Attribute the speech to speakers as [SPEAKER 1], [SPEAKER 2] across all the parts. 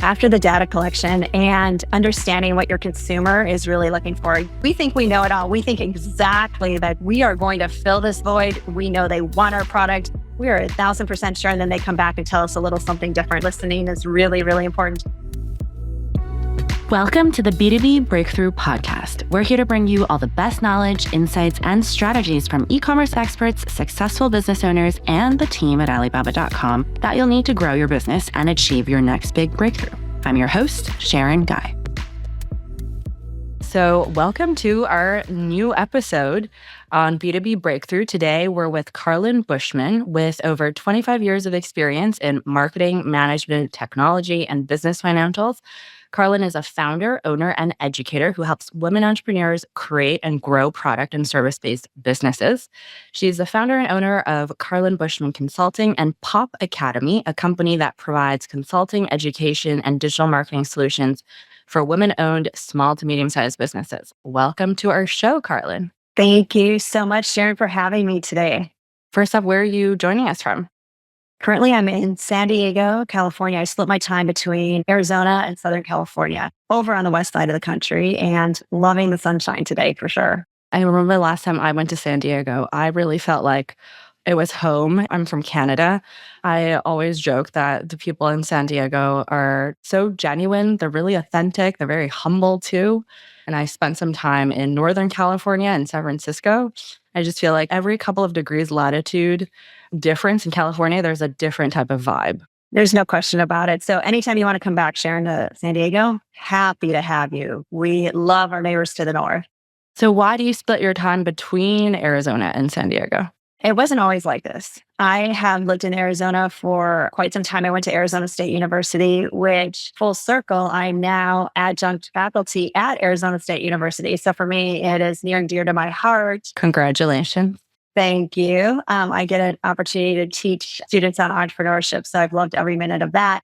[SPEAKER 1] After the data collection and understanding what your consumer is really looking for, we think we know it all. We think exactly that we are going to fill this void. We know they want our product. We are 1,000% sure. And then they come back and tell us a little something different. Listening is really, really important.
[SPEAKER 2] Welcome to the B2B Breakthrough podcast. We're here to bring you all the best knowledge, insights, and strategies from e-commerce experts, successful business owners, and the team at Alibaba.com that you'll need to grow your business and achieve your next big breakthrough. I'm your host, Sharon Gai. So welcome to our new episode on B2B Breakthrough. Today, we're with Carlyn Bushman with over 25 years of experience in marketing, management, technology, and business financials. Carlyn is a founder, owner, and educator who helps women entrepreneurs create and grow product and service-based businesses. She's the founder and owner of Carlyn Bushman Consulting and Pop Academy, a company that provides consulting, education, and digital marketing solutions for women-owned small to medium-sized businesses. Welcome to our show, Carlyn.
[SPEAKER 1] Thank you so much, Sharon, for having me today.
[SPEAKER 2] First off, where are you joining us from?
[SPEAKER 1] Currently, I'm in San Diego, California. I split my time between Arizona and Southern California, over on the west side of the country, and loving the sunshine today for sure.
[SPEAKER 2] I remember the last time I went to San Diego, I really felt like it was home. I'm from Canada. I always joke that the people in San Diego are so genuine. They're really authentic. They're very humble too. And I spent some time in Northern California and San Francisco. I just feel like every couple of degrees latitude difference in California, there's a different type of vibe.
[SPEAKER 1] There's no question about it. So anytime you want to come back, Sharon, to San Diego, happy to have you. We love our neighbors to the north.
[SPEAKER 2] So why do you split your time between Arizona and San Diego?
[SPEAKER 1] It wasn't always like this. I have lived in Arizona for quite some time. I went to Arizona State University, which full circle, I'm now adjunct faculty at Arizona State University. So for me, it is near and dear to my heart.
[SPEAKER 2] Congratulations.
[SPEAKER 1] Thank you. I get an opportunity to teach students on entrepreneurship. So I've loved every minute of that.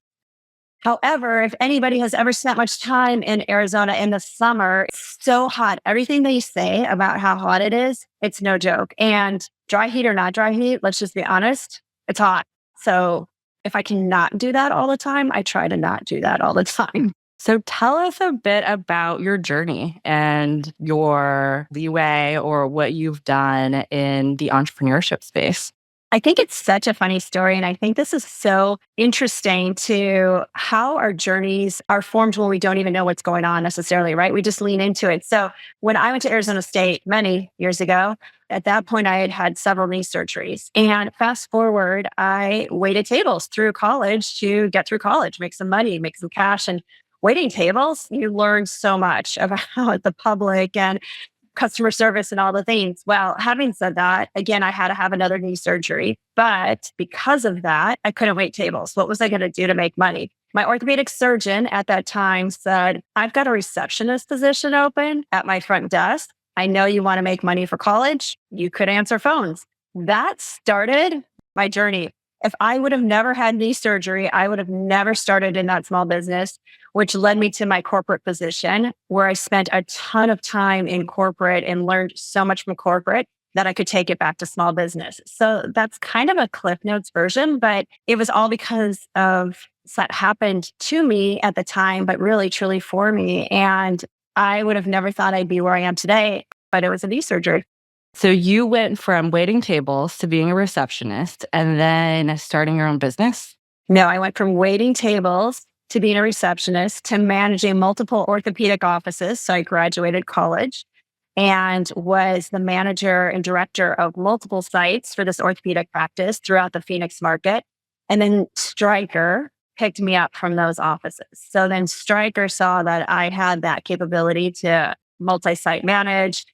[SPEAKER 1] However, if anybody has ever spent much time in Arizona in the summer, it's so hot. Everything they say about how hot it is, it's no joke. And dry heat or not dry heat, let's just be honest, it's hot. So if I cannot do that all the time, I try to not do that all the time.
[SPEAKER 2] So tell us a bit about your journey and your leeway or what you've done in the entrepreneurship space.
[SPEAKER 1] I think it's such a funny story. And I think this is so interesting to how our journeys are formed when we don't even know what's going on necessarily, right? We just lean into it. So when I went to Arizona State many years ago, at that point, I had had several knee surgeries. And fast forward, I waited tables through college to get through college, make some money, make some cash. And waiting tables, you learn so much about the public and customer service and all the things. Well, having said that, again, I had to have another knee surgery. But because of that, I couldn't wait tables. What was I going to do to make money? My orthopedic surgeon at that time said, I've got a receptionist position open at my front desk. I know you want to make money for college. You could answer phones. That started my journey. If I would have never had knee surgery, I would have never started in that small business, which led me to my corporate position, where I spent a ton of time in corporate and learned so much from corporate that I could take it back to small business. So that's kind of a Cliff Notes version, but it was all because of that happened to me at the time, but really, truly for me. And I would have never thought I'd be where I am today, but it was a knee surgery.
[SPEAKER 2] So you went from waiting tables to being a receptionist and then starting your own business?
[SPEAKER 1] No, I went from waiting tables to being a receptionist to managing multiple orthopedic offices. So I graduated college and was the manager and director of multiple sites for this orthopedic practice throughout the Phoenix market. And then Stryker picked me up from those offices. So then Stryker saw that I had that capability to multi-site manage.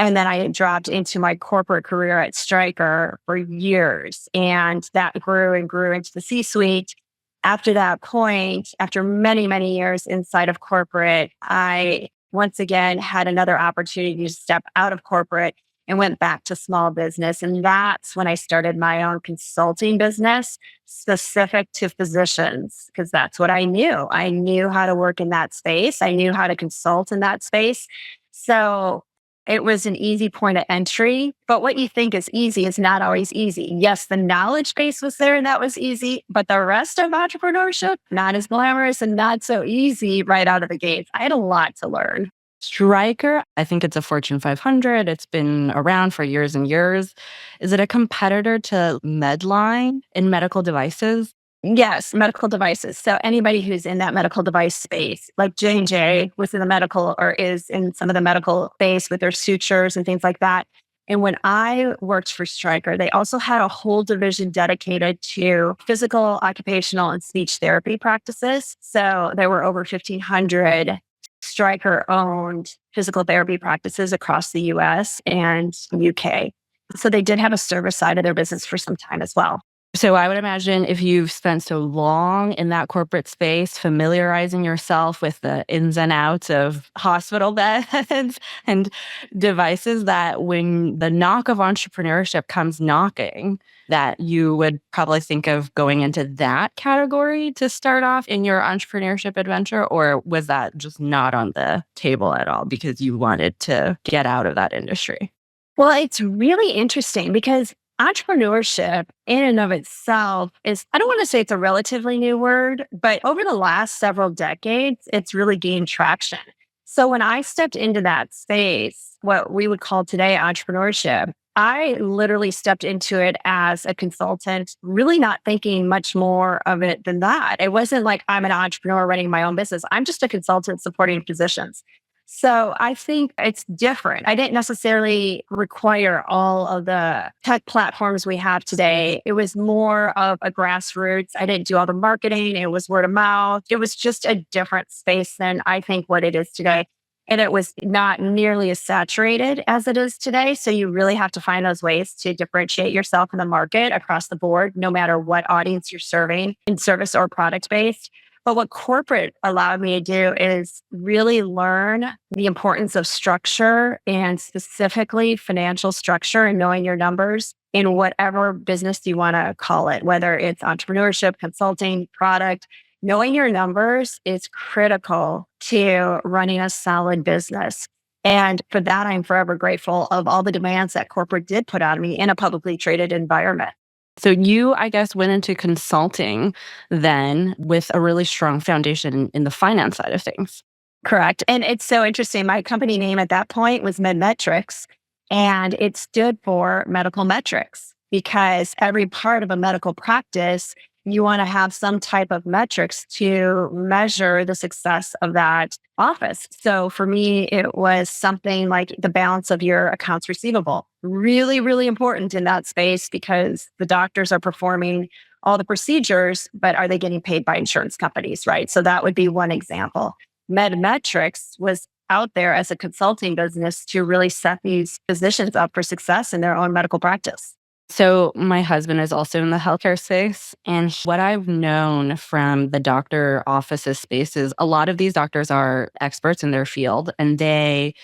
[SPEAKER 1] And then I dropped into my corporate career at Stryker for years. And that grew and grew into the C-suite. After that point, after many, many years inside of corporate, I once again had another opportunity to step out of corporate and went back to small business. And that's when I started my own consulting business specific to physicians, because that's what I knew. I knew how to work in that space. I knew how to consult in that space. So It was an easy point of entry, but what you think is easy is not always easy. Yes, the knowledge base was there and that was easy, but the rest of entrepreneurship, not as glamorous and not so easy right out of the gates. I had a lot to learn.
[SPEAKER 2] Stryker, I think it's a Fortune 500. It's been around for years and years. Is it a competitor to Medline in medical devices?
[SPEAKER 1] Yes, medical devices. So anybody who's in that medical device space, like J&J was in the medical or is in some of the medical space with their sutures and things like that. And when I worked for Stryker, they also had a whole division dedicated to physical, occupational, and speech therapy practices. So there were over 1,500 Stryker owned physical therapy practices across the US and UK. So they did have a service side of their business for some time as well.
[SPEAKER 2] So I would imagine if you've spent so long in that corporate space, familiarizing yourself with the ins and outs of hospital beds and devices, that when the knock of entrepreneurship comes knocking, that you would probably think of going into that category to start off in your entrepreneurship adventure? Or was that just not on the table at all because you wanted to get out of that industry?
[SPEAKER 1] Well, it's really interesting because entrepreneurship in and of itself is, I don't want to say it's a relatively new word, but over the last several decades, it's really gained traction. So when I stepped into that space, what we would call today entrepreneurship, I literally stepped into it as a consultant, really not thinking much more of it than that. It wasn't like I'm an entrepreneur running my own business. I'm just a consultant supporting physicians. So I think it's different. I didn't necessarily require all of the tech platforms we have today. It was more of a grassroots. I didn't do all the marketing. It was word of mouth. It was just a different space than I think what it is today. And it was not nearly as saturated as it is today. So you really have to find those ways to differentiate yourself in the market across the board, no matter what audience you're serving in service or product based. But what corporate allowed me to do is really learn the importance of structure and specifically financial structure and knowing your numbers in whatever business you want to call it, whether it's entrepreneurship, consulting, product. Knowing your numbers is critical to running a solid business. And for that, I'm forever grateful of all the demands that corporate did put on me in a publicly traded environment.
[SPEAKER 2] So you, I guess, went into consulting then with a really strong foundation in the finance side of things.
[SPEAKER 1] Correct. And it's so interesting. My company name at that point was MedMetrics, and it stood for medical metrics because every part of a medical practice, you want to have some type of metrics to measure the success of that office. So for me, it was something like the balance of your accounts receivable. Really, really important in that space because the doctors are performing all the procedures, but are they getting paid by insurance companies, right? So that would be one example. MedMetrics was out there as a consulting business to really set these physicians up for success in their own medical practice.
[SPEAKER 2] So my husband is also in the healthcare space. And what I've known from the doctor offices space is a lot of these doctors are experts in their field and they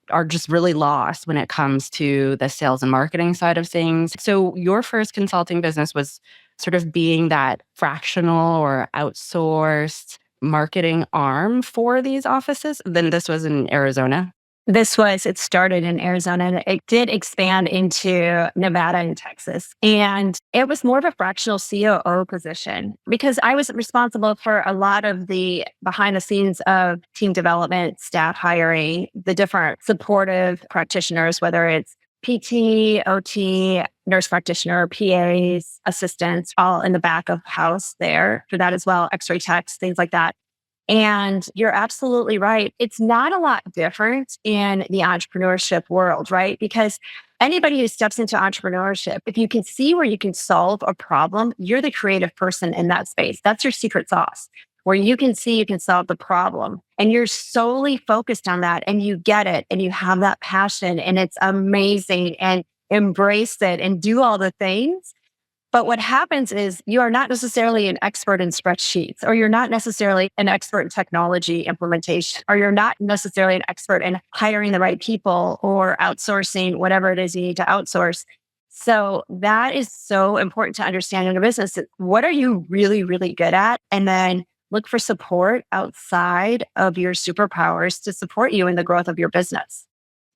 [SPEAKER 2] are just really lost when it comes to the sales and marketing side of things. So your first consulting business was sort of being that fractional or outsourced marketing arm for these offices. Then this was in Arizona.
[SPEAKER 1] It started in Arizona and it did expand into Nevada and Texas. And it was more of a fractional COO position because I was responsible for a lot of the behind the scenes of team development, staff hiring, the different supportive practitioners, whether it's PT, OT, nurse practitioner, PAs, assistants, all in the back of house there for that as well, X-ray techs, things like that. And you're absolutely right. It's not a lot different in the entrepreneurship world, right? Because anybody who steps into entrepreneurship, if you can see where you can solve a problem, you're the creative person in that space. That's your secret sauce, where you can see you can solve the problem and you're solely focused on that and you get it and you have that passion and it's amazing and embrace it and do all the things. But what happens is you are not necessarily an expert in spreadsheets, or you're not necessarily an expert in technology implementation, or you're not necessarily an expert in hiring the right people or outsourcing whatever it is you need to outsource. So that is so important to understand in a business. What are you really, really good at? And then look for support outside of your superpowers to support you in the growth of your business.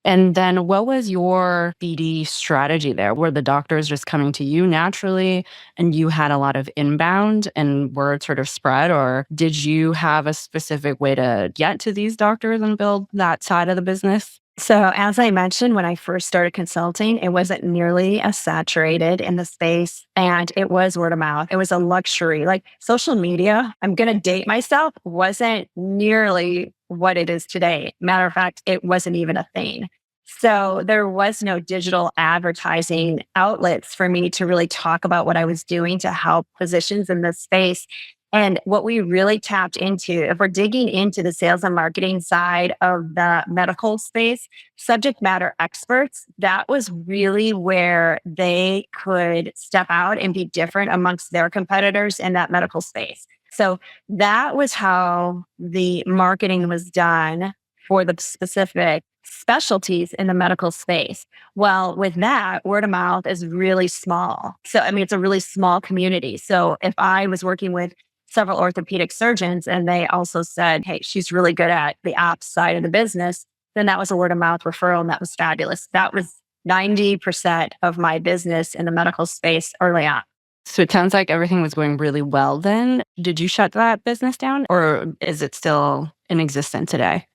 [SPEAKER 2] And then what was your BD strategy there? Were the doctors just coming to you naturally and you had a lot of inbound and word sort of spread? Or did you have a specific way to get to these doctors and build that side of the business?
[SPEAKER 1] So, as I mentioned, when I first started consulting, it wasn't nearly as saturated in the space and it was word of mouth. It was a luxury. Like social media, I'm going to date myself, wasn't nearly what it is today. Matter of fact, it wasn't even a thing. So, there was no digital advertising outlets for me to really talk about what I was doing to help physicians in this space. And what we really tapped into, if we're digging into the sales and marketing side of the medical space, subject matter experts, that was really where they could step out and be different amongst their competitors in that medical space. So that was how the marketing was done for the specific specialties in the medical space. Well, with that, word of mouth is really small. So, I mean, it's a really small community. So, if I was working with several orthopedic surgeons and they also said, hey, she's really good at the ops side of the business, then that was a word of mouth referral and that was fabulous. That was 90% of my business in the medical space early on.
[SPEAKER 2] So it sounds like everything was going really well then. Did you shut that business down or is it still in existence today?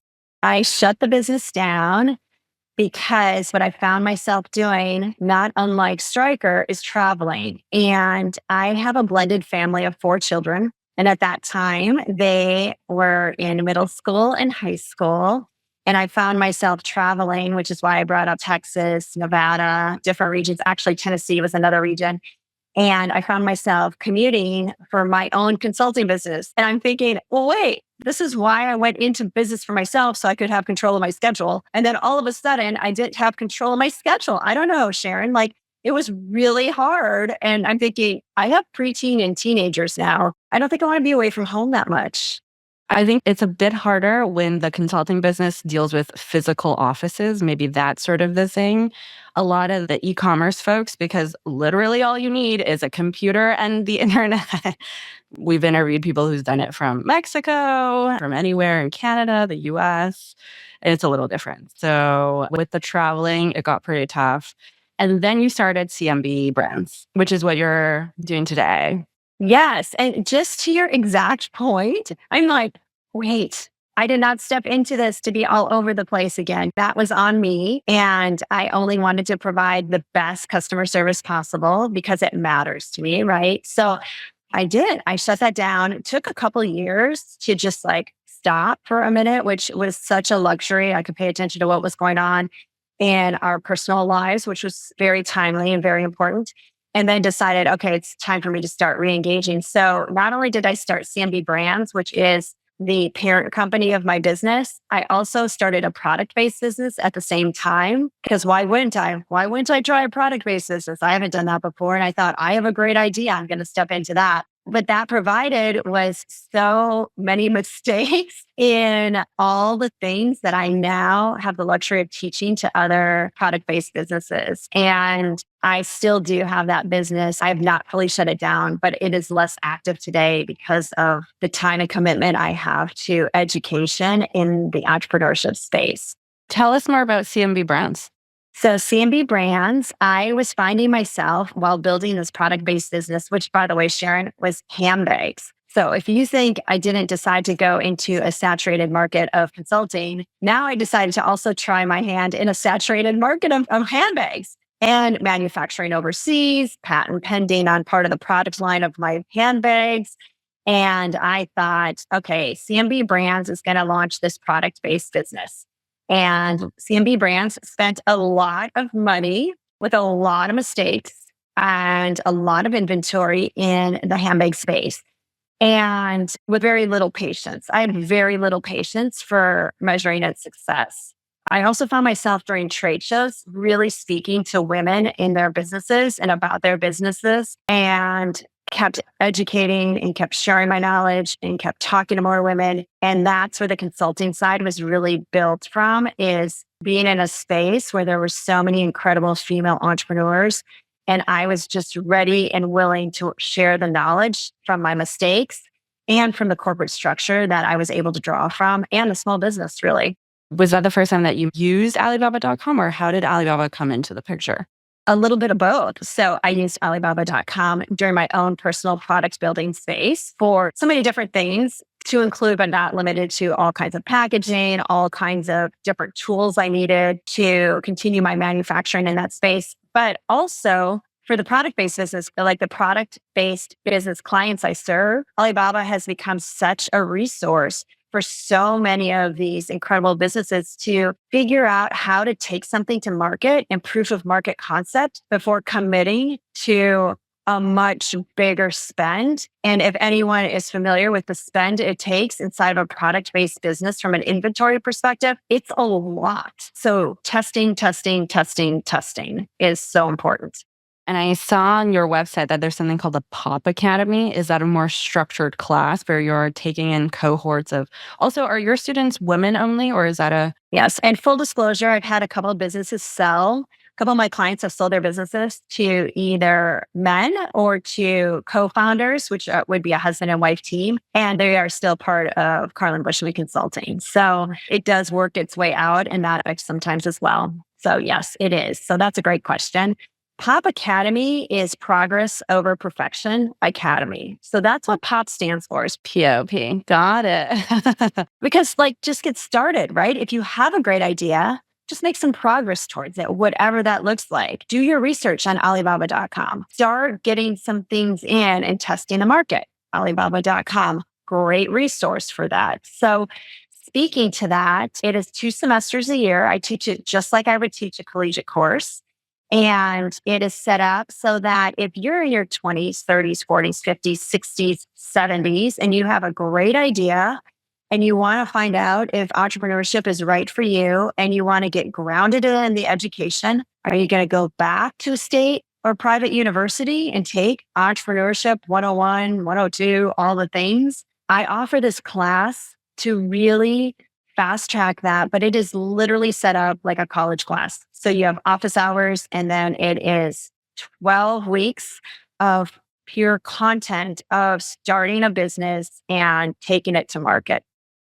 [SPEAKER 1] I shut the business down because what I found myself doing, not unlike Stryker, is traveling. And I have a blended family of 4 children. And at that time, they were in middle school and high school. And I found myself traveling, which is why I brought up Texas, Nevada, different regions. Actually, Tennessee was another region. And I found myself commuting for my own consulting business. And I'm thinking, well, wait, this is why I went into business for myself so I could have control of my schedule. And then all of a sudden, I didn't have control of my schedule. I don't know, Sharon, like it was really hard. And I'm thinking, I have preteen and teenagers now. I don't think I want to be away from home that much.
[SPEAKER 2] I think it's a bit harder when the consulting business deals with physical offices. Maybe that's sort of the thing. A lot of the e-commerce folks, because literally all you need is a computer and the internet. We've interviewed people who's done it from Mexico, from anywhere in Canada, the US, and it's a little different. So with the traveling, it got pretty tough. And then you started CMB Brands, which is what you're doing today.
[SPEAKER 1] Yes. And just to your exact point, I'm like, wait, I did not step into this to be all over the place again. That was on me. And I only wanted to provide the best customer service possible because it matters to me. Right. So I did. I shut that down. It took a couple of years to just like stop for a minute, which was such a luxury. I could pay attention to what was going on in our personal lives, which was very timely and very important. And then decided, okay, it's time for me to start re-engaging. So not only did I start CMB Brands, which is the parent company of my business, I also started a product-based business at the same time. Because why wouldn't I? Why wouldn't I try a product-based business? I haven't done that before. And I thought, I have a great idea. I'm going to step into that. But that provided was so many mistakes in all the things that I now have the luxury of teaching to other product based businesses. And I still do have that business. I have not fully shut it down, but it is less active today because of the time and commitment I have to education in the entrepreneurship space.
[SPEAKER 2] Tell us more about CMB Brands.
[SPEAKER 1] So CMB Brands, I was finding myself while building this product-based business, which by the way, Sharon, was handbags. So if you think I didn't decide to go into a saturated market of consulting, now I decided to also try my hand in a saturated market of handbags and manufacturing overseas, patent pending on part of the product line of my handbags. And I thought, okay, CMB Brands is going to launch this product-based business. And CMB Brands spent a lot of money with a lot of mistakes and a lot of inventory in the handbag space and with very little patience. I had very little patience for measuring its success. I also found myself during trade shows really speaking to women in their businesses and about their businesses and kept educating and kept sharing my knowledge and kept talking to more women. And that's where the consulting side was really built from, is being in a space where there were so many incredible female entrepreneurs. And I was just ready and willing to share the knowledge from my mistakes and from the corporate structure that I was able to draw from and the small business, really.
[SPEAKER 2] Was that the first time that you used Alibaba.com, or how did Alibaba come into the picture?
[SPEAKER 1] A little bit of both. So I used Alibaba.com during my own personal product building space for so many different things, to include but not limited to all kinds of packaging, all kinds of different tools I needed to continue my manufacturing in that space. But also for the product-based business, like the product-based business clients I serve, Alibaba has become such a resource for so many of these incredible businesses to figure out how to take something to market and proof of market concept before committing to a much bigger spend. And if anyone is familiar with the spend it takes inside of a product-based business from an inventory perspective, it's a lot. So testing is so important.
[SPEAKER 2] And I saw on your website that there's something called the Pop Academy. Is that a more structured class where you're taking in cohorts of, also, are your students women only, or is that a?
[SPEAKER 1] Yes. And full disclosure, I've had a couple of businesses sell. A couple of my clients have sold their businesses to either men or to co-founders, which would be a husband and wife team. And they are still part of Carlyn Bushman Consulting. So it does work its way out in that sometimes as well. So yes, it is. So that's a great question. POP Academy is Progress Over Perfection Academy. So that's what POP stands for, is
[SPEAKER 2] POP. Got it.
[SPEAKER 1] because just get started, right? If you have a great idea, just make some progress towards it, whatever that looks like. Do your research on Alibaba.com. Start getting some things in and testing the market. Alibaba.com, great resource for that. So speaking to that, it is 2 semesters a year. I teach it just like I would teach a collegiate course. And it is set up so that if you're in your 20s, 30s, 40s, 50s, 60s, 70s, and you have a great idea and you want to find out if entrepreneurship is right for you and you want to get grounded in the education, are you going to go back to a state or private university and take entrepreneurship 101, 102, all the things? I offer this class to really fast track that, but it is literally set up like a college class. So you have office hours, and then it is 12 weeks of pure content of starting a business and taking it to market.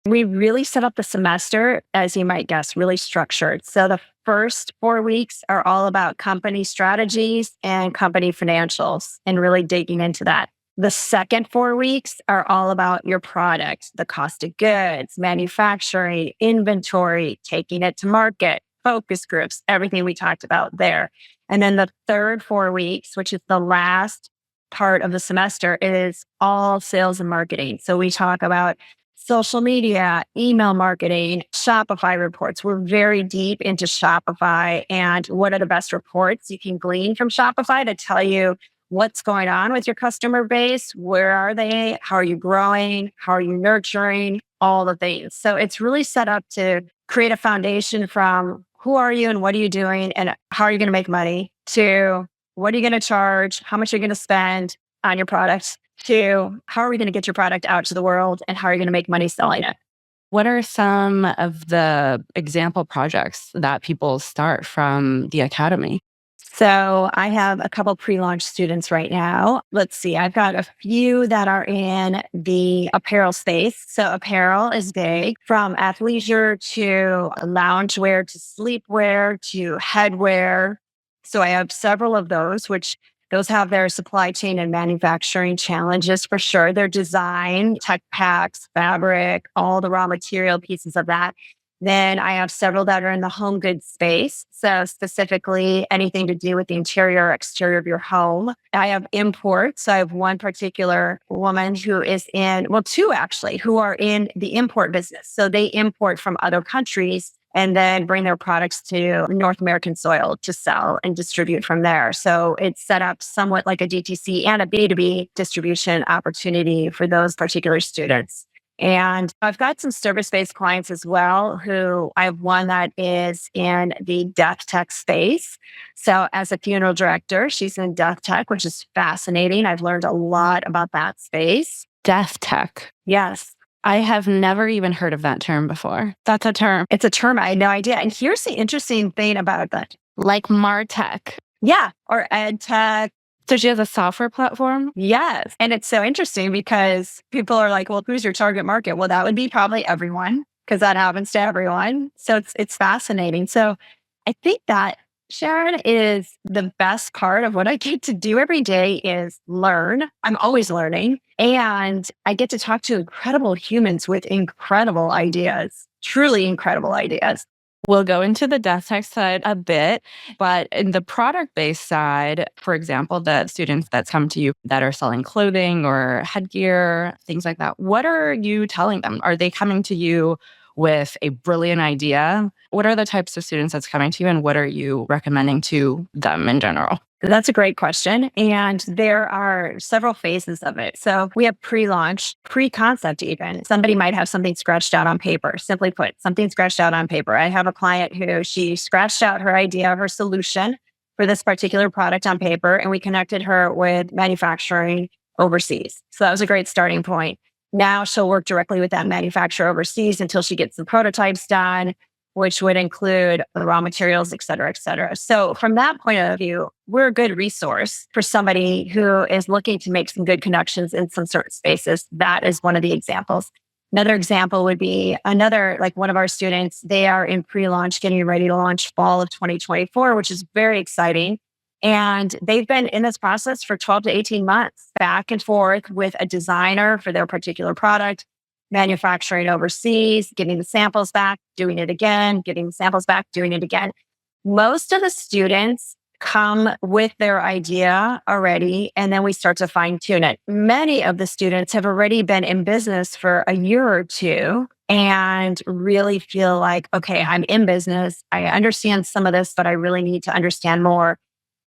[SPEAKER 1] We really set up the semester, as you might guess, really structured. So the first 4 weeks are all about company strategies and company financials and really digging into that. The second 4 weeks are all about your product, the cost of goods, manufacturing, inventory, taking it to market, focus groups, everything we talked about there. And then the third 4 weeks, which is the last part of the semester, is all sales and marketing. So we talk about social media, email marketing, Shopify reports. We're very deep into Shopify and what are the best reports you can glean from Shopify to tell you what's going on with your customer base, where are they, how are you growing, how are you nurturing, all the things. So it's really set up to create a foundation from who are you and what are you doing and how are you going to make money, to what are you going to charge, how much are you going to spend on your product, to how are we going to get your product out to the world and how are you going to make money selling it.
[SPEAKER 2] What are some of the example projects that people start from the academy?
[SPEAKER 1] So I have a couple pre-launch students right now. Let's see, I've got a few that are in the apparel space. So apparel is big, from athleisure to loungewear to sleepwear to headwear. So I have several of those, which those have their supply chain and manufacturing challenges for sure. Their design, tech packs, fabric, all the raw material pieces of that. Then I have several that are in the home goods space. So specifically anything to do with the interior or exterior of your home. I have imports. So I have one particular woman who is in, well, 2 actually, who are in the import business. So they import from other countries and then bring their products to North American soil to sell and distribute from there. So it's set up somewhat like a DTC and a B2B distribution opportunity for those particular students. And I've got some service-based clients as well, who I have one that is in the death tech space. So as a funeral director, she's in death tech, which is fascinating. I've learned a lot about that space.
[SPEAKER 2] Death tech.
[SPEAKER 1] Yes.
[SPEAKER 2] I have never even heard of that term before. That's a term.
[SPEAKER 1] It's a term. I had no idea. And here's the interesting thing about that.
[SPEAKER 2] Like MarTech.
[SPEAKER 1] Yeah. Or EdTech.
[SPEAKER 2] So she has a software platform?
[SPEAKER 1] Yes. And it's so interesting because people are like, well, who's your target market? Well, that would be probably everyone. because that happens to everyone. So it's fascinating. So I think that Sharon is the best part of what I get to do every day is learn. I'm always learning. And I get to talk to incredible humans with incredible ideas, truly incredible ideas.
[SPEAKER 2] We'll go into the death tech side a bit, but in the product based side, for example, the students that come to you that are selling clothing or headgear, things like that, what are you telling them? Are they coming to you with a brilliant idea? What are the types of students that's coming to you, and what are you recommending to them in general?
[SPEAKER 1] That's a great question. And there are several phases of it. So we have pre-launch, pre-concept even. Somebody might have something scratched out on paper. Simply put, something scratched out on paper. I have a client who she scratched out her idea, her solution for this particular product on paper, and we connected her with manufacturing overseas. So that was a great starting point. Now she'll work directly with that manufacturer overseas until she gets the prototypes done, which would include the raw materials, et cetera, et cetera. So from that point of view, we're a good resource for somebody who is looking to make some good connections in some certain spaces. That is one of the examples. Another example would be like one of our students, they are in pre-launch, getting ready to launch fall of 2024, which is very exciting. And they've been in this process for 12 to 18 months, back and forth with a designer for their particular product, manufacturing overseas, getting the samples back, doing it again, getting the samples back, doing it again. Most of the students come with their idea already, and then we start to fine tune it. Many of the students have already been in business for a year or two and really feel like, okay, I'm in business. I understand some of this, but I really need to understand more.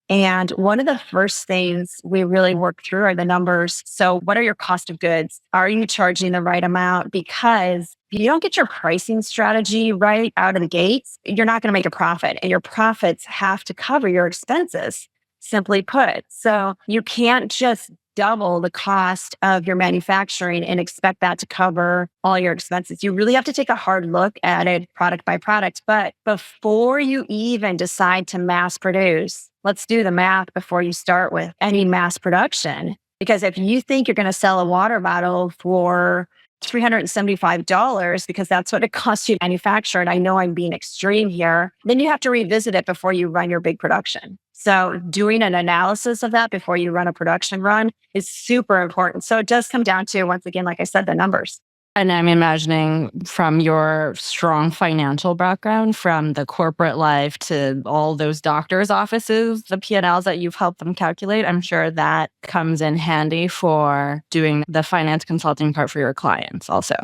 [SPEAKER 1] And one of the first things we really work through are the numbers. So what are your cost of goods? Are you charging the right amount? Because if you don't get your pricing strategy right out of the gates, you're not going to make a profit, and your profits have to cover your expenses, simply put. So you can't just double the cost of your manufacturing and expect that to cover all your expenses. You really have to take a hard look at it product by product. But before you even decide to mass produce, let's do the math before you start with any mass production. Because if you think you're going to sell a water bottle for $375 because that's what it costs you to manufacture, and I know I'm being extreme here, then you have to revisit it before you run your big production. So doing an analysis of that before you run a production run is super important. So it does come down to, once again, like I said, the numbers.
[SPEAKER 2] And I'm imagining from your strong financial background, from the corporate life to all those doctors' offices, the P&Ls that you've helped them calculate, I'm sure that comes in handy for doing the finance consulting part for your clients also.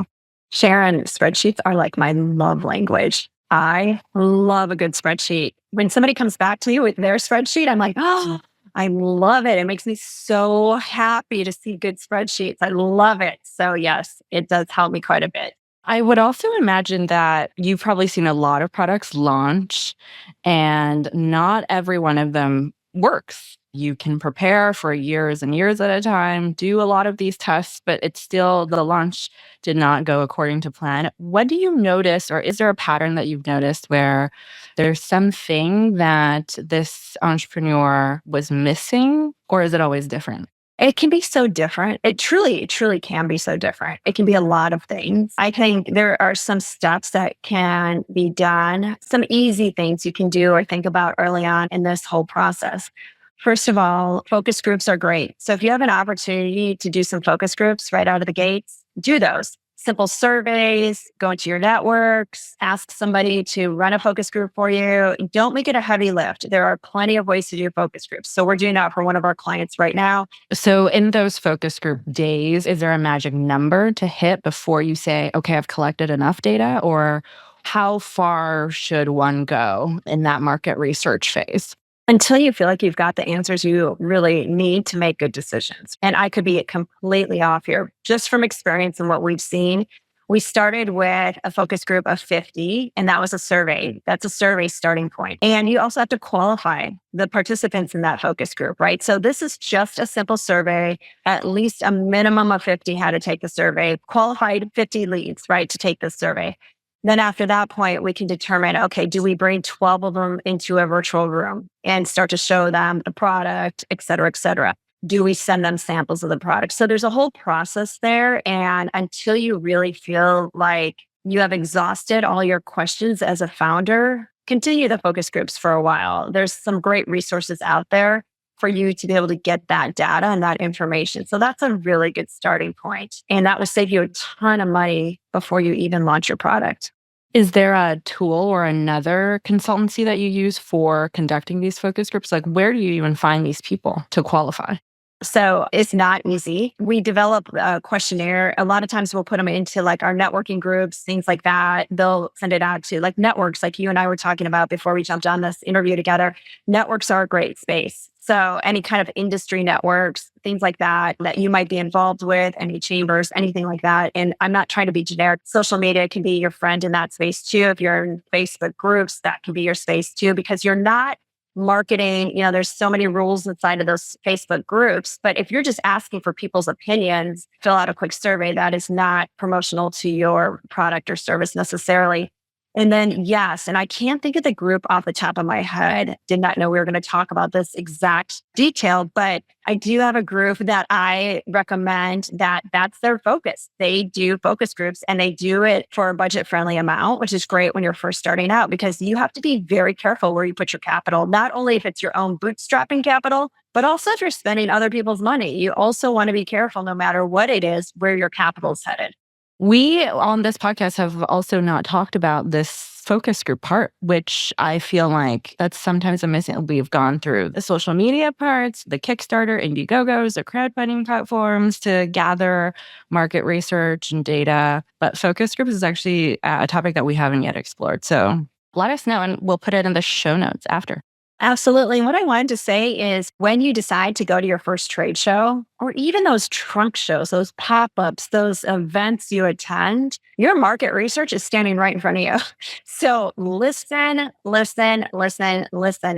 [SPEAKER 1] Sharon, spreadsheets are like my love language. I love a good spreadsheet. When somebody comes back to me with their spreadsheet, I'm like, oh, I love it. It makes me so happy to see good spreadsheets. I love it. So yes, it does help me quite a bit.
[SPEAKER 2] I would also imagine that you've probably seen a lot of products launch, and not every one of them works. You can prepare for years and years at a time, do a lot of these tests, but it's still the launch did not go according to plan. What do you notice, or is there a pattern that you've noticed where there's something that this entrepreneur was missing, or is it always different?
[SPEAKER 1] It can be so different. It truly, truly can be so different. It can be a lot of things. I think there are some steps that can be done, some easy things you can do or think about early on in this whole process. First of all, focus groups are great. So if you have an opportunity to do some focus groups right out of the gates, do those. Simple surveys, go into your networks, ask somebody to run a focus group for you. Don't make it a heavy lift. There are plenty of ways to do focus groups. So we're doing that for one of our clients right now.
[SPEAKER 2] So in those focus group days, is there a magic number to hit before you say, okay, I've collected enough data? Or how far should one go in that market research phase?
[SPEAKER 1] Until you feel like you've got the answers you really need to make good decisions. And I could be completely off here. Just from experience and what we've seen, we started with a focus group of 50, and that was a survey. That's a survey starting point. And you also have to qualify the participants in that focus group, right? So this is just a simple survey. At least a minimum of 50 had to take the survey, qualified 50 leads, right, to take this survey. Then after that point, we can determine, okay, do we bring 12 of them into a virtual room and start to show them the product, et cetera, et cetera? Do we send them samples of the product? So there's a whole process there. And until you really feel like you have exhausted all your questions as a founder, continue the focus groups for a while. There's some great resources out there for you to be able to get that data and that information. So that's a really good starting point. And that will save you a ton of money before you even launch your product.
[SPEAKER 2] Is there a tool or another consultancy that you use for conducting these focus groups? Like, where do you even find these people to qualify?
[SPEAKER 1] So it's not easy. We develop a questionnaire. A lot of times we'll put them into like our networking groups, things like that. They'll send it out to like networks, like you and I were talking about before we jumped on this interview together. Networks are a great space. So any kind of industry networks, things like that, that you might be involved with, any chambers, anything like that. And I'm not trying to be generic. Social media can be your friend in that space too. If you're in Facebook groups, that can be your space too, because you're not marketing, there's so many rules inside of those Facebook groups. But if you're just asking for people's opinions, fill out a quick survey. That is not promotional to your product or service necessarily. And then, yes, and I can't think of the group off the top of my head. Did not know we were going to talk about this exact detail, but I do have a group that I recommend that's their focus. They do focus groups and they do it for a budget friendly amount, which is great when you're first starting out because you have to be very careful where you put your capital, not only if it's your own bootstrapping capital, but also if you're spending other people's money. You also want to be careful no matter what it is, where your capital is headed.
[SPEAKER 2] We on this podcast have also not talked about this focus group part, which I feel like that's sometimes a missing. We've gone through the social media parts, the Kickstarter, Indiegogos, the crowdfunding platforms to gather market research and data. But focus groups is actually a topic that we haven't yet explored. So let us know and we'll put it in the show notes after.
[SPEAKER 1] Absolutely. And what I wanted to say is when you decide to go to your first trade show, or even those trunk shows, those pop-ups, those events you attend, your market research is standing right in front of you. So listen.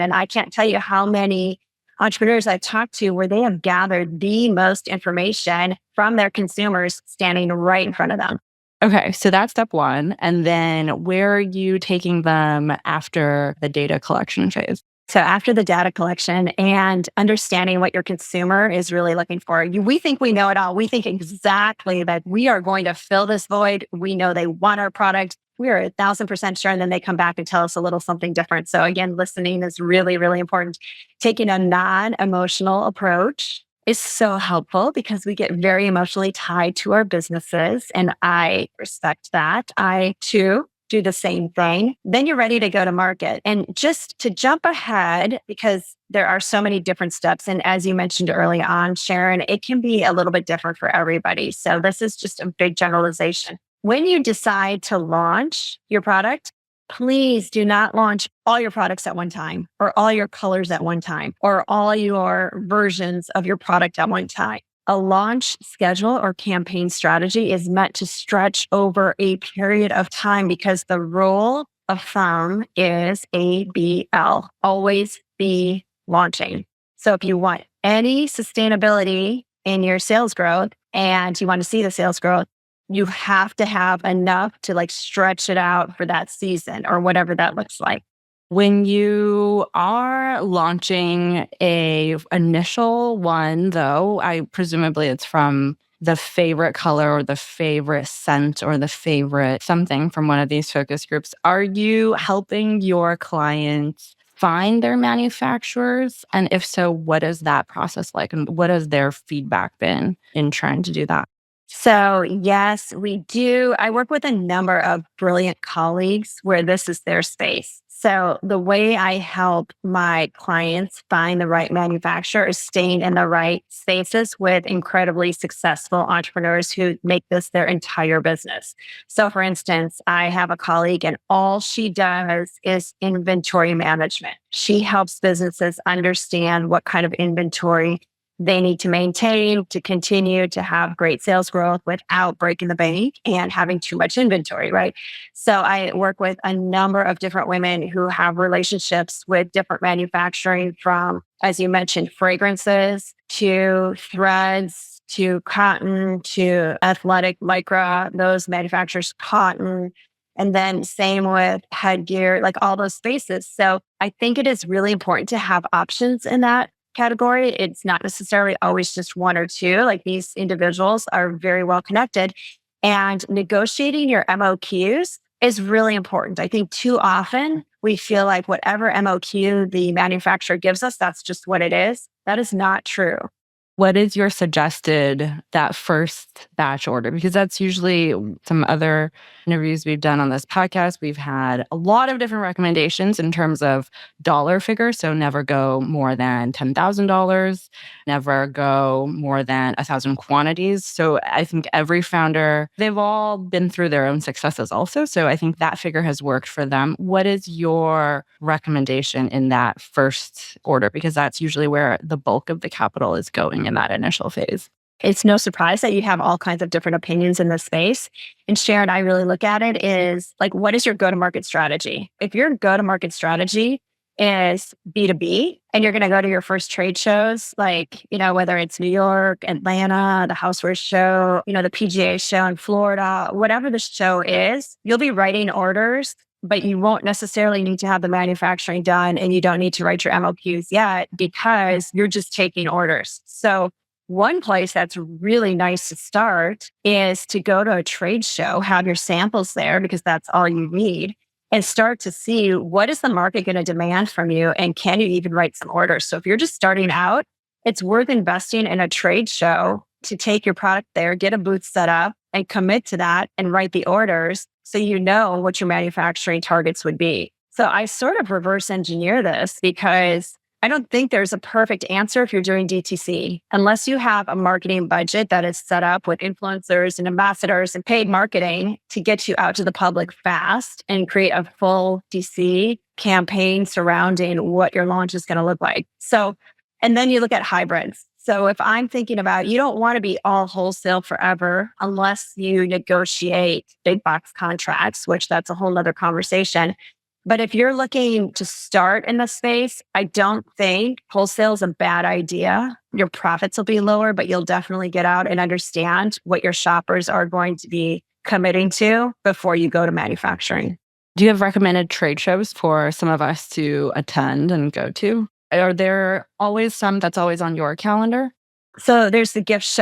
[SPEAKER 1] And I can't tell you how many entrepreneurs I've talked to where they have gathered the most information from their consumers standing right in front of them.
[SPEAKER 2] Okay, so that's step one. And then where are you taking them after the data collection phase?
[SPEAKER 1] So after the data collection and understanding what your consumer is really looking for, we think we know it all. We think exactly that we are going to fill this void. We know they want our product. We are 1,000% sure. And then they come back and tell us a little something different. So again, listening is really, really important. Taking a non-emotional approach is so helpful because we get very emotionally tied to our businesses. And I respect that. I too do the same thing. Then you're ready to go to market. And just to jump ahead, because there are so many different steps. And as you mentioned early on, Sharon, it can be a little bit different for everybody. So this is just a big generalization. When you decide to launch your product, please do not launch all your products at one time or all your colors at one time or all your versions of your product at one time. A launch schedule or campaign strategy is meant to stretch over a period of time because the rule of thumb is ABL, always be launching. So if you want any sustainability in your sales growth and you want to see the sales growth, you have to have enough to stretch it out for that season or whatever that looks like.
[SPEAKER 2] When you are launching a initial one, though, presumably it's from the favorite color or the favorite scent or the favorite something from one of these focus groups, are you helping your clients find their manufacturers? And if so, what is that process like? And what has their feedback been in trying to do that?
[SPEAKER 1] So yes, we do. I work with a number of brilliant colleagues where this is their space. So the way I help my clients find the right manufacturer is staying in the right spaces with incredibly successful entrepreneurs who make this their entire business. So for instance, I have a colleague and all she does is inventory management. She helps businesses understand what kind of inventory they need to maintain to continue to have great sales growth without breaking the bank and having too much inventory, right? So I work with a number of different women who have relationships with different manufacturing from, as you mentioned, fragrances to threads to cotton to athletic lycra, those manufacturers, cotton. And then same with headgear, like all those spaces. So I think it is really important to have options in that category. It's not necessarily always just one or two. Like these individuals are very well connected. And negotiating your MOQs is really important. I think too often we feel like whatever MOQ the manufacturer gives us, that's just what it is. That is not true.
[SPEAKER 2] What is your suggested that first batch order? Because that's usually some other interviews we've done on this podcast. We've had a lot of different recommendations in terms of dollar figure. So never go more than $10,000, never go more than 1,000 quantities. So I think every founder, they've all been through their own successes also. So I think that figure has worked for them. What is your recommendation in that first order? Because that's usually where the bulk of the capital is going in that initial phase.
[SPEAKER 1] It's no surprise that you have all kinds of different opinions in this space. And Sharon, I really look at it is like, what is your go-to-market strategy? If your go-to-market strategy is B2B and you're going to go to your first trade shows, like, whether it's New York, Atlanta, the Housewares show, the PGA show in Florida, whatever the show is, you'll be writing orders, but you won't necessarily need to have the manufacturing done and you don't need to write your MOQs yet because you're just taking orders. So one place that's really nice to start is to go to a trade show, have your samples there because that's all you need, and start to see what is the market going to demand from you and can you even write some orders. So if you're just starting out, it's worth investing in a trade show to take your product there, get a booth set up and commit to that and write the orders so you know what your manufacturing targets would be. So I sort of reverse engineer this because I don't think there's a perfect answer if you're doing DTC. Unless you have a marketing budget that is set up with influencers and ambassadors and paid marketing to get you out to the public fast and create a full DC campaign surrounding what your launch is going to look like. So, and then you look at hybrids. So if I'm thinking about, you don't want to be all wholesale forever unless you negotiate big box contracts, which that's a whole nother conversation. But if you're looking to start in the space, I don't think wholesale is a bad idea. Your profits will be lower, but you'll definitely get out and understand what your shoppers are going to be committing to before you go to manufacturing.
[SPEAKER 2] Do you have recommended trade shows for some of us to attend and go to? Are there always some that's always on your calendar?
[SPEAKER 1] So there's the gift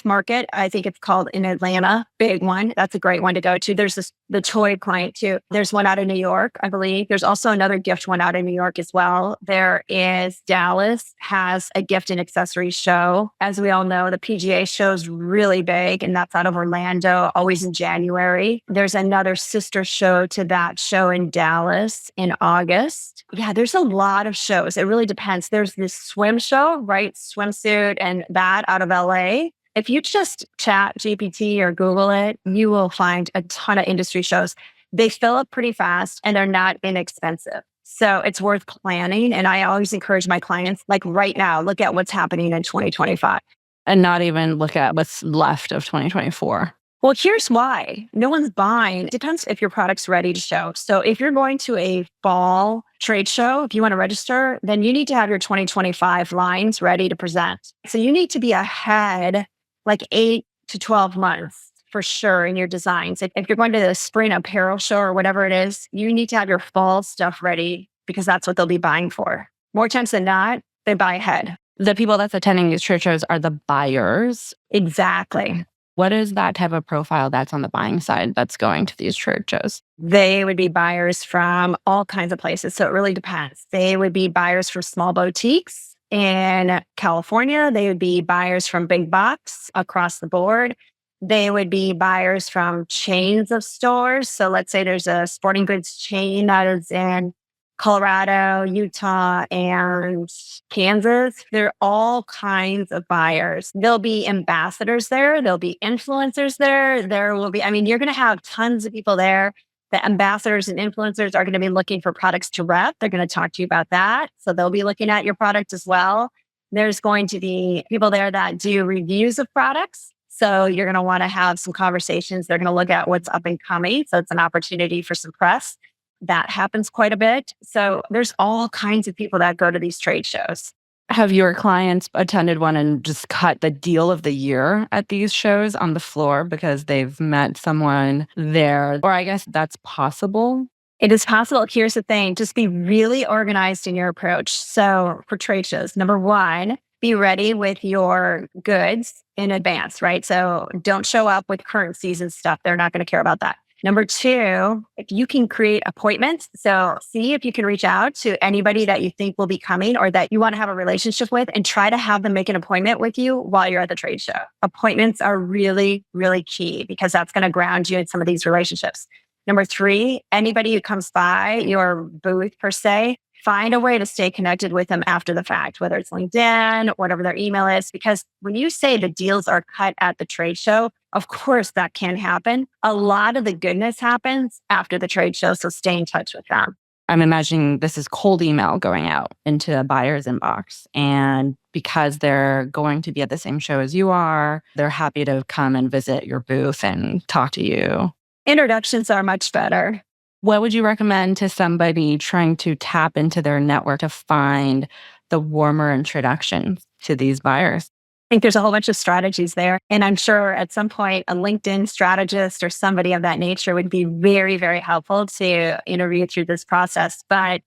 [SPEAKER 1] market. I think it's called in Atlanta, big one. That's a great one to go to. There's the toy client too. There's one out in New York, I believe. There's also another gift one out in New York as well. There is Dallas has a gift and accessory show. As we all know, the PGA show is really big and that's out of Orlando, always in January. There's another sister show to that show in Dallas in August. Yeah, there's a lot of shows. It really depends. There's this swim show, right? Swimsuit and that out of LA. If you just chat GPT or Google it, you will find a ton of industry shows. They fill up pretty fast and they're not inexpensive. So it's worth planning. And I always encourage my clients, like right now, look at what's happening in 2025.
[SPEAKER 2] And not even look at what's left of 2024.
[SPEAKER 1] Well, here's why. No one's buying. It depends if your product's ready to show. So if you're going to a fall trade show, if you want to register, then you need to have your 2025 lines ready to present. So you need to be ahead like 8 to 12 months for sure in your designs. If you're going to the spring apparel show or whatever it is, you need to have your fall stuff ready because that's what they'll be buying for. More times than not, they buy ahead.
[SPEAKER 2] The people that's attending these trade shows are the buyers.
[SPEAKER 1] Exactly.
[SPEAKER 2] What is that type of profile that's on the buying side that's going to these trade shows?
[SPEAKER 1] They would be buyers from all kinds of places. So it really depends. They would be buyers from small boutiques in California. They would be buyers from big box across the board. They would be buyers from chains of stores. So let's say there's a sporting goods chain that is in Colorado, Utah, and Kansas. There are all kinds of buyers. There'll be ambassadors there. There'll be influencers there. There will be, you're going to have tons of people there. The ambassadors and influencers are going to be looking for products to rep. They're going to talk to you about that. So they'll be looking at your product as well. There's going to be people there that do reviews of products. So you're going to want to have some conversations. They're going to look at what's up and coming. So it's an opportunity for some press. That happens quite a bit. So there's all kinds of people that go to these trade shows.
[SPEAKER 2] Have your clients attended one and just cut the deal of the year at these shows on the floor because they've met someone there? Or I guess that's possible.
[SPEAKER 1] It is possible. Here's the thing. Just be really organized in your approach. So for trade shows, number one, be ready with your goods in advance, right? So don't show up with current season stuff. They're not going to care about that. Number two, if you can create appointments, so see if you can reach out to anybody that you think will be coming or that you want to have a relationship with and try to have them make an appointment with you while you're at the trade show. Appointments are really, really key because that's going to ground you in some of these relationships. Number three, anybody who comes by your booth per se, find a way to stay connected with them after the fact, whether it's LinkedIn, whatever their email is, because when you say the deals are cut at the trade show, of course that can happen. A lot of the goodness happens after the trade show. So stay in touch with them.
[SPEAKER 2] I'm imagining this is cold email going out into a buyer's inbox. And because they're going to be at the same show as you are, they're happy to come and visit your booth and talk to you.
[SPEAKER 1] Introductions are much better.
[SPEAKER 2] What would you recommend to somebody trying to tap into their network to find the warmer introductions to these buyers?
[SPEAKER 1] I think there's a whole bunch of strategies there. And I'm sure at some point, a LinkedIn strategist or somebody of that nature would be very, very helpful to interview through this process. But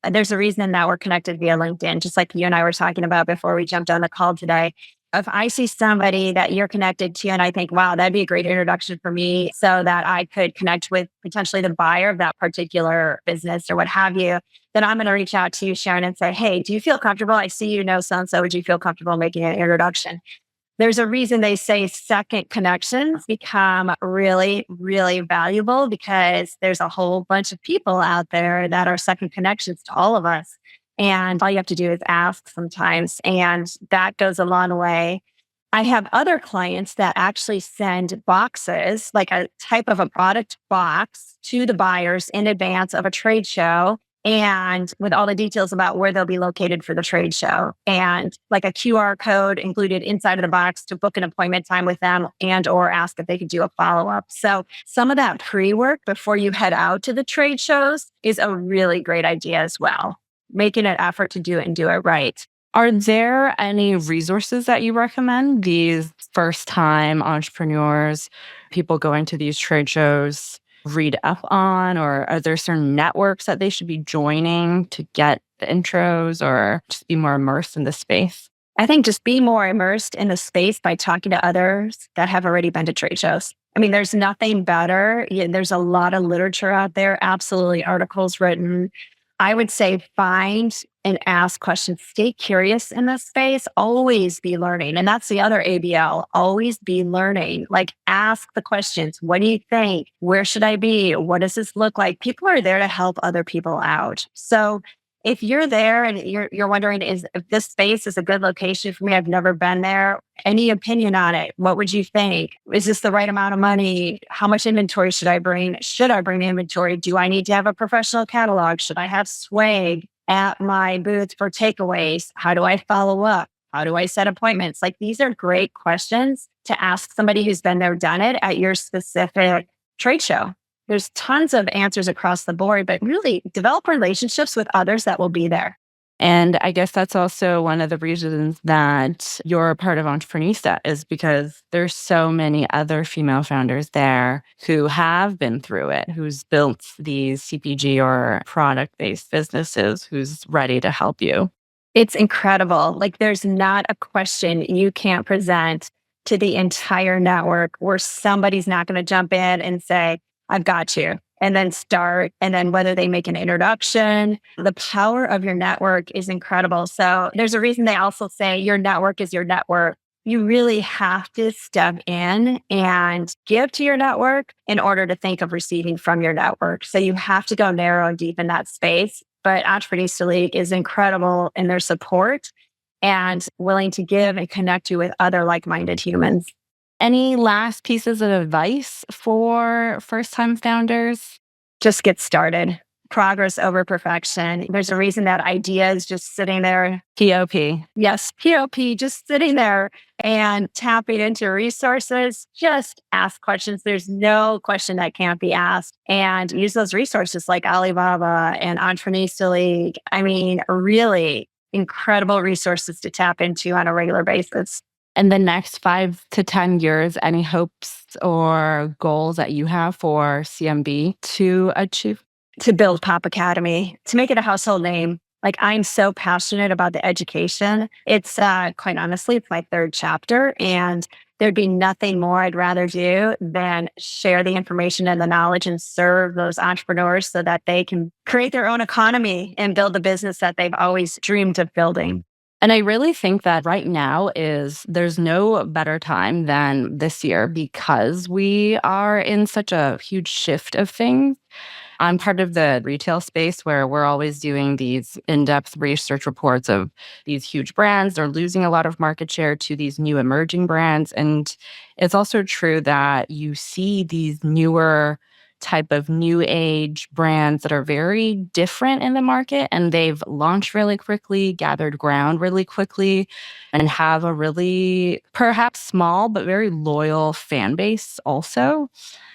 [SPEAKER 1] there's a reason that we're connected via LinkedIn, just like you and I were talking about before we jumped on the call today. If I see somebody that you're connected to and I think, wow, that'd be a great introduction for me so that I could connect with potentially the buyer of that particular business or what have you, then I'm going to reach out to you, Sharon, and say, hey, do you feel comfortable? I see you know so-and-so. Would you feel comfortable making an introduction? There's a reason they say second connections become really, really valuable because there's a whole bunch of people out there that are second connections to all of us. And all you have to do is ask sometimes. And that goes a long way. I have other clients that actually send boxes, like a type of a product box to the buyers in advance of a trade show and with all the details about where they'll be located for the trade show and like a QR code included inside of the box to book an appointment time with them and or ask if they could do a follow-up. So some of that pre-work before you head out to the trade shows is a really great idea as well. Making an effort to do it and do it right.
[SPEAKER 2] Are there any resources that you recommend these first-time entrepreneurs, people going to these trade shows, read up on? Or are there certain networks that they should be joining to get the intros or just be more immersed in the space?
[SPEAKER 1] I think just be more immersed in the space by talking to others that have already been to trade shows. I mean, there's nothing better. There's a lot of literature out there, absolutely articles written. I would say find and ask questions. Stay curious in this space. Always be learning. And that's the other ABL. Always be learning. Like ask the questions. What do you think? Where should I be? What does this look like? People are there to help other people out. So if you're there and you're wondering if this space is a good location for me, I've never been there. Any opinion on it? What would you think? Is this the right amount of money? How much inventory should I bring? Should I bring the inventory? Do I need to have a professional catalog? Should I have swag at my booth for takeaways? How do I follow up? How do I set appointments? Like these are great questions to ask somebody who's been there, done it at your specific trade show. There's tons of answers across the board, but really develop relationships with others that will be there.
[SPEAKER 2] And I guess that's also one of the reasons that you're a part of Entreprenista is because there's so many other female founders there who have been through it, who's built these CPG or product-based businesses, who's ready to help you.
[SPEAKER 1] It's incredible. Like there's not a question you can't present to the entire network where somebody's not going to jump in and say, I've got you. And then start. And then whether they make an introduction, the power of your network is incredible. So there's a reason they also say your network is your network. You really have to step in and give to your network in order to think of receiving from your network. So you have to go narrow and deep in that space. But Entreprenista League is incredible in their support and willing to give and connect you with other like-minded humans.
[SPEAKER 2] Any last pieces of advice for first-time founders?
[SPEAKER 1] Just get started. Progress over perfection. There's a reason that idea is just sitting there.
[SPEAKER 2] POP.
[SPEAKER 1] Yes, POP, just sitting there and tapping into resources. Just ask questions. There's no question that can't be asked. And use those resources like Alibaba and Entreprenista League. I mean, really incredible resources to tap into on a regular basis.
[SPEAKER 2] In the next 5 to 10 years, any hopes or goals that you have for CMB to achieve?
[SPEAKER 1] To build Pop Academy, to make it a household name. Like, I'm so passionate about the education. It's quite honestly, it's my third chapter, and there'd be nothing more I'd rather do than share the information and the knowledge and serve those entrepreneurs so that they can create their own economy and build the business that they've always dreamed of building.
[SPEAKER 2] And I really think that right now there's no better time than this year because we are in such a huge shift of things. I'm part of the retail space where we're always doing these in-depth research reports of these huge brands. They're losing a lot of market share to these new emerging brands. And it's also true that you see these newer type of new age brands that are very different in the market, and they've launched really quickly, gathered ground really quickly, and have a really perhaps small but very loyal fan base also.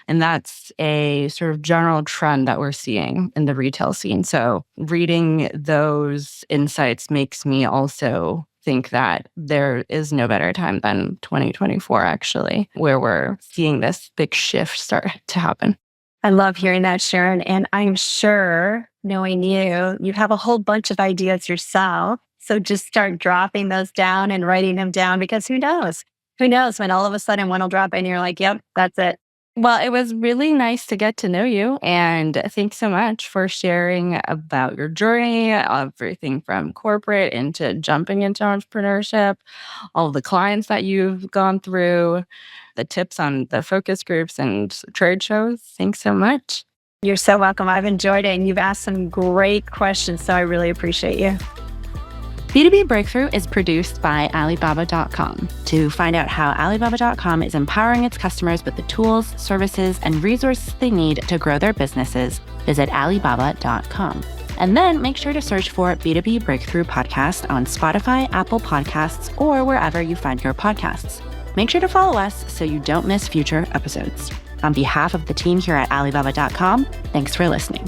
[SPEAKER 2] And that's a sort of general trend that we're seeing in the retail scene. So reading those insights makes me also think that there is no better time than 2024, actually, where we're seeing this big shift start to happen.
[SPEAKER 1] I love hearing that, Sharon. And I'm sure, knowing you, you have a whole bunch of ideas yourself. So just start dropping those down and writing them down, because who knows? Who knows when all of a sudden one will drop in and you're like, yep, that's it.
[SPEAKER 2] Well, it was really nice to get to know you. And thanks so much for sharing about your journey, everything from corporate into jumping into entrepreneurship, all the clients that you've gone through, the tips on the focus groups and trade shows. Thanks so much.
[SPEAKER 1] You're so welcome. I've enjoyed it. And you've asked some great questions. So I really appreciate you.
[SPEAKER 2] B2B Breakthrough is produced by Alibaba.com. To find out how Alibaba.com is empowering its customers with the tools, services, and resources they need to grow their businesses, visit Alibaba.com. And then make sure to search for B2B Breakthrough Podcast on Spotify, Apple Podcasts, or wherever you find your podcasts. Make sure to follow us so you don't miss future episodes. On behalf of the team here at Alibaba.com, thanks for listening.